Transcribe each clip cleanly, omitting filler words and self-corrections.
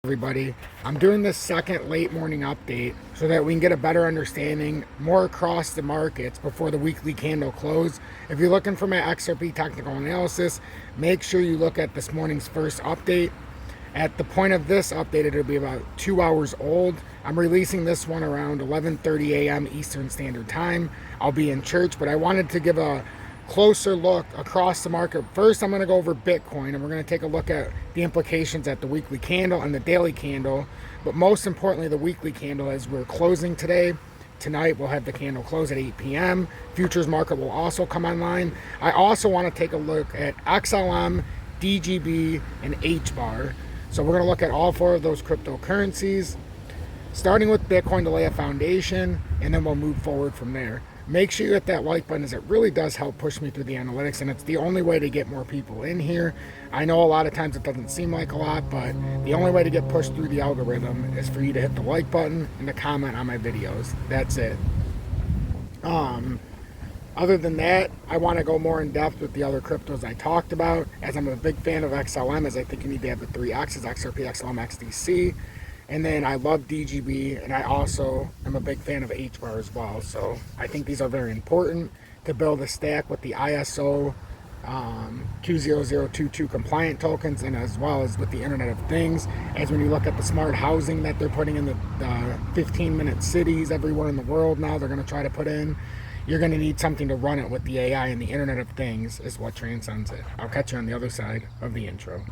Everybody, I'm doing this second late morning update so that we can get a better understanding more across the markets before the weekly candle close. If you're looking for my XRP technical analysis, make sure you look at this morning's first update. At the point of this update, it'll be about 2 hours old. I'm releasing this one around 11:30 a.m. Eastern Standard Time. I'll be in church, but I wanted to give a closer look across the market. First, I'm going to go over Bitcoin, and we're going to take a look at the implications at the weekly candle and the daily candle, but most importantly, the weekly candle as we're closing today. Tonight, we'll have the candle close at 8 p.m. Futures market will also come online. I also want to take a look at XLM, DGB, and HBAR. So we're going to look at all four of those cryptocurrencies, starting with Bitcoin to lay a foundation, and then we'll move forward from there. Make sure you hit that like button, as it really does help push me through the analytics, and it's the only way to get more people in here. I know a lot of times it doesn't seem like a lot, but the only way to get pushed through the algorithm is for you to hit the like button and to comment on my videos. That's it. Other than that, I want to go more in depth with the other cryptos I talked about, as I'm a big fan of XLM, as I think you need to have the three X's, XRP, XLM, XDC. And then I love DGB, and I also am a big fan of HBAR as well. So I think these are very important to build a stack with the ISO 20022 compliant tokens, and as well as with the Internet of Things. As when you look at the smart housing that they're putting in the 15-minute cities everywhere in the world now, they're going to try to put in. You're going to need something to run it with the AI, and the Internet of Things is what transcends it. I'll catch you on the other side of the intro.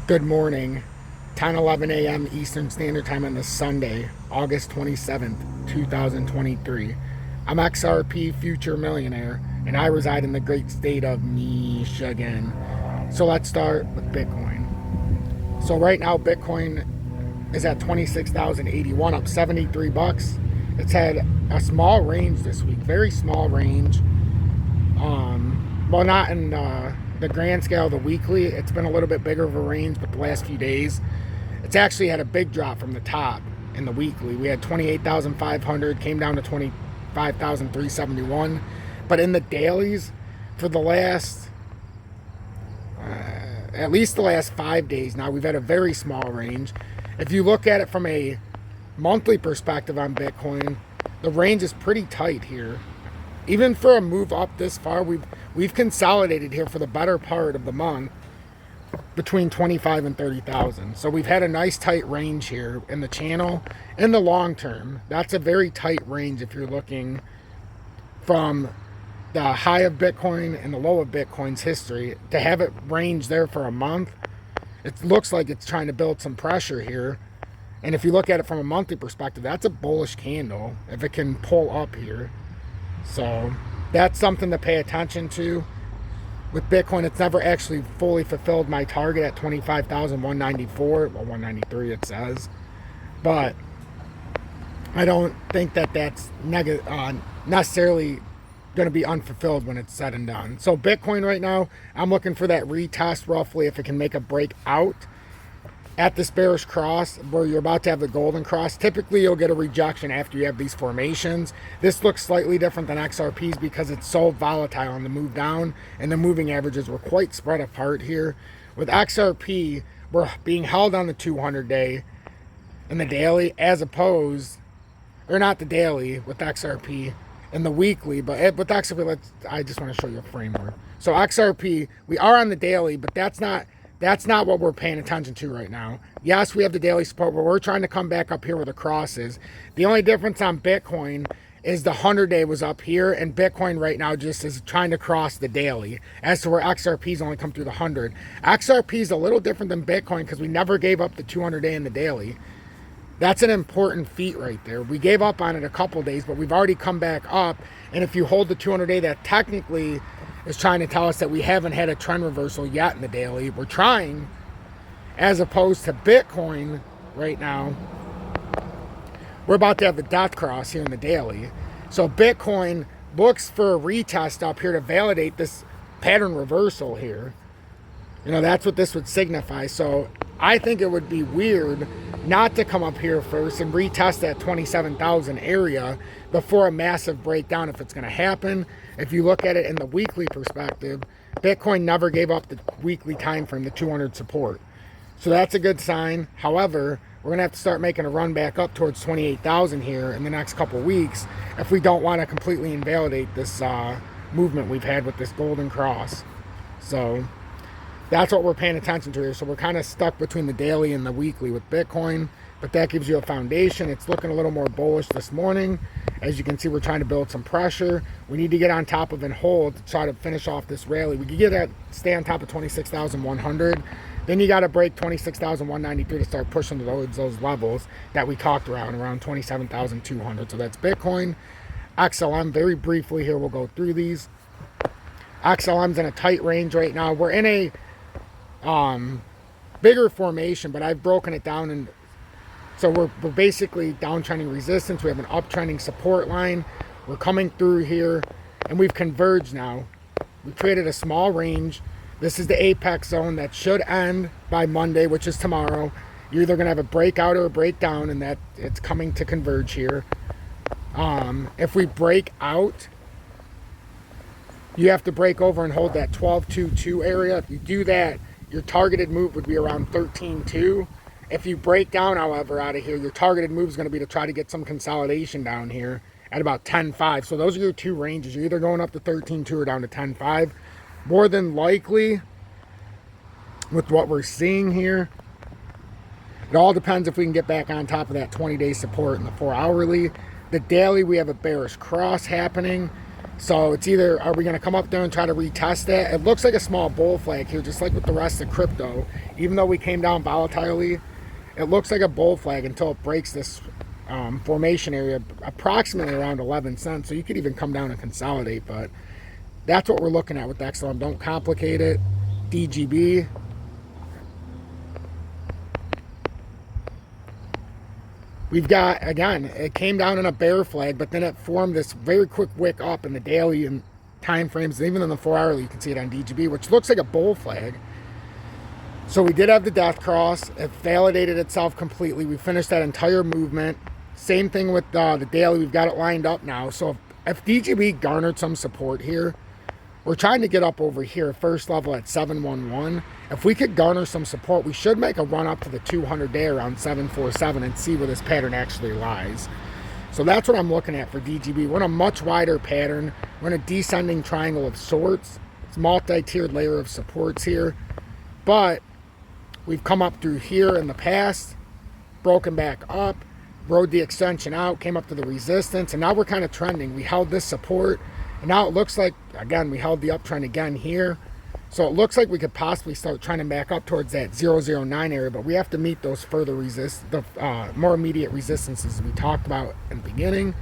Good morning, 10:11 a.m. Eastern Standard Time on this Sunday, August 27th, 2023. I'm XRP Future Millionaire, and I reside in the great state of Michigan. So let's start with Bitcoin. So right now, Bitcoin is at 26,081, up 73 bucks. It's had a small range this week, very small range. Well, not in the grand scale of the weekly. It's been a little bit bigger of a range, but the last few days, it's actually had a big drop from the top in the weekly. We had 28,500, came down to 25,371. But in the dailies, for the last, at least the last 5 days now, we've had a very small range. If you look at it from a monthly perspective on Bitcoin, the range is pretty tight here. Even for a move up this far, we've consolidated here for the better part of the month between 25 and 30,000. So we've had a nice tight range here in the channel. In the long term, that's a very tight range if you're looking from the high of Bitcoin and the low of Bitcoin's history. To have it range there for a month, it looks like it's trying to build some pressure here. And if you look at it from a monthly perspective, that's a bullish candle if it can pull up here. So that's something to pay attention to. With Bitcoin, it's never actually fully fulfilled my target at 25,194, well, 193 it says. But I don't think that that's necessarily going to be unfulfilled when it's said and done. So Bitcoin right now, I'm looking for that retest roughly if it can make a break out at this bearish cross where you're about to have the golden cross. Typically you'll get a rejection after you have these formations. This looks slightly different than XRP's because it's so volatile on the move down, and the moving averages were quite spread apart here. With XRP, we're being held on the 200-day and the daily, as opposed, or not the daily with XRP, and the weekly, but with XRP, I just want to show you a framework. So XRP, we are on the daily, but that's not what we're paying attention to right now. Yes, we have the daily support, but we're trying to come back up here where the cross is. The only difference on Bitcoin is the 100-day was up here, and Bitcoin right now just is trying to cross the daily, as to where XRP's only come through the 100. XRP is a little different than Bitcoin because we never gave up the 200-day and the daily. That's an important feat right there. We gave up on it a couple days, but we've already come back up, and if you hold the 200-day, that technically is trying to tell us that we haven't had a trend reversal yet in the daily. We're trying, as opposed to Bitcoin right now. we're about to have the death cross here in the daily. So Bitcoin looks for a retest up here to validate this pattern reversal here. You know, that's what this would signify. So I think it would be weird not to come up here first and retest that 27,000 area before a massive breakdown if it's going to happen. If you look at it in the weekly perspective, Bitcoin never gave up the weekly time frame, the 200 support. So that's a good sign. However, we're going to have to start making a run back up towards 28,000 here in the next couple weeks if we don't want to completely invalidate this movement we've had with this golden cross. So that's what we're paying attention to here. So we're kind of stuck between the daily and the weekly with Bitcoin, but that gives you a foundation. It's looking a little more bullish this morning. As you can see, we're trying to build some pressure. We need to get on top of and hold to try to finish off this rally. We could stay on top of 26,100. Then you got to break 26,193 to start pushing towards those levels that we talked around 27,200. So that's Bitcoin. XLM, very briefly here, we'll go through these. XLM's in a tight range right now. We're in a bigger formation, but I've broken it down, and so we're basically downtrending resistance. We have an uptrending support line. We're coming through here, and we've converged now. We created a small range. This is the apex zone that should end by Monday, which is tomorrow. You're either going to have a breakout or a breakdown, and that it's coming to converge here. If we break out, you have to break over and hold that 12.22 area. If you do that, your targeted move would be around 13.2. If you break down, however, out of here, your targeted move is going to be to try to get some consolidation down here at about 10.5. So those are your two ranges. You're either going up to 13.2 or down to 10.5. More than likely, with what we're seeing here, it all depends if we can get back on top of that 20-day support in the 4-hourly. The daily, we have a bearish cross happening. So it's either, are we going to come up there and try to retest that? It looks like a small bull flag here, just like with the rest of crypto. Even though we came down volatilely, it looks like a bull flag until it breaks this formation area approximately around 11 cents. So you could even come down and consolidate, but that's what we're looking at with XLM. Don't complicate it. DGB. We've got, again, it came down in a bear flag, but then it formed this very quick wick up in the daily and time frames. And even in the 4-hourly, you can see it on DGB, which looks like a bull flag. So we did have the death cross. It validated itself completely. We finished that entire movement. Same thing with the daily. We've got it lined up now. So if DGB garnered some support here, we're trying to get up over here, first level at 711. If we could garner some support, we should make a run up to the 200-day around 747 and see where this pattern actually lies. So that's what I'm looking at for DGB. We're in a much wider pattern. We're in a descending triangle of sorts. It's a multi-tiered layer of supports here. But we've come up through here in the past, broken back up, rode the extension out, came up to the resistance, and now we're kind of trending. We held this support. And now it looks like, again, we held the uptrend again here. So it looks like we could possibly start trending back up towards that 009 area, but we have to meet those further the more immediate resistances we talked about in the beginning.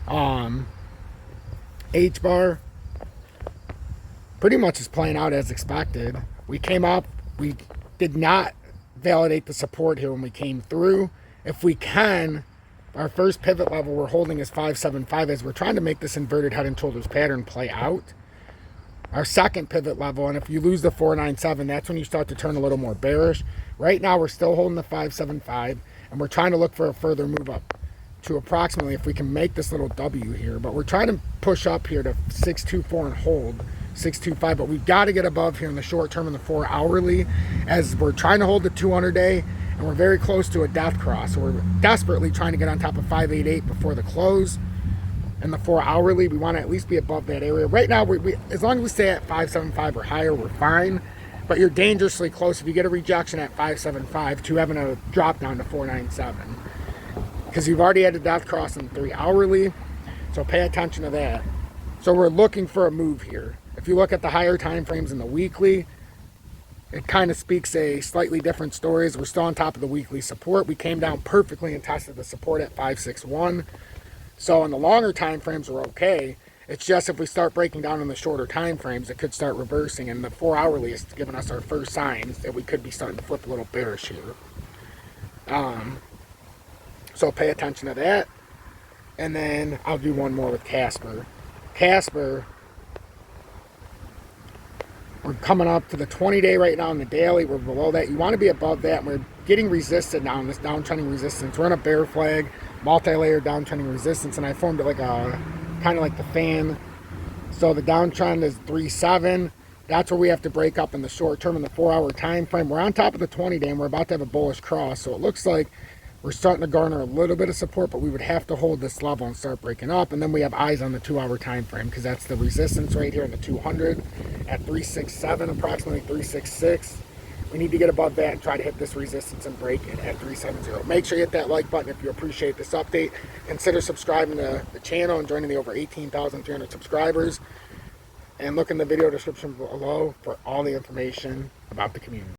HBAR pretty much is playing out as expected. We came up, we did not validate the support here when we came through. If we can, our first pivot level we're holding is 575 as we're trying to make this inverted head and shoulders pattern play out. Our second pivot level, and if you lose the 497, that's when you start to turn a little more bearish. Right now we're still holding the 575, and we're trying to look for a further move up to approximately, if we can make this little W here, but we're trying to push up here to 624 and hold 625, but we've got to get above here in the short term in the 4-hourly as we're trying to hold the 200-day. And we're very close to a death cross. So we're desperately trying to get on top of 588 before the close. And the 4-hourly, we want to at least be above that area. Right now, we as long as we stay at 575 or higher, we're fine. But you're dangerously close if you get a rejection at 575 to having a drop down to 497. Because you've already had a death cross in the 3-hourly. So pay attention to that. So we're looking for a move here. If you look at the higher time frames in the weekly, it kind of speaks a slightly different story. As we're still on top of the weekly support. We came down perfectly and tested the support at 561. So in the longer time frames, we're okay. It's just if we start breaking down in the shorter time frames, it could start reversing. And the 4-hourly is giving us our first signs that we could be starting to flip a little bearish here. So pay attention to that. And then I'll do one more with Casper. Casper, we're coming up to the 20-day right now in the daily. We're below that. You want to be above that. We're getting resisted now in this downtrending resistance. We're in a bear flag, multi-layer downtrending resistance, and I formed it like a kind of like the fan. So the downtrend is 3.7. That's where we have to break up in the short term in the 4-hour time frame. We're on top of the 20-day, and we're about to have a bullish cross. So it looks like we're starting to garner a little bit of support, but we would have to hold this level and start breaking up. And then we have eyes on the 2-hour time frame, because that's the resistance right here in the 200 at 367, approximately 366. We need to get above that and try to hit this resistance and break it at 370. Make sure you hit that like button if you appreciate this update. Consider subscribing to the channel and joining the over 18,300 subscribers. And look in the video description below for all the information about the community.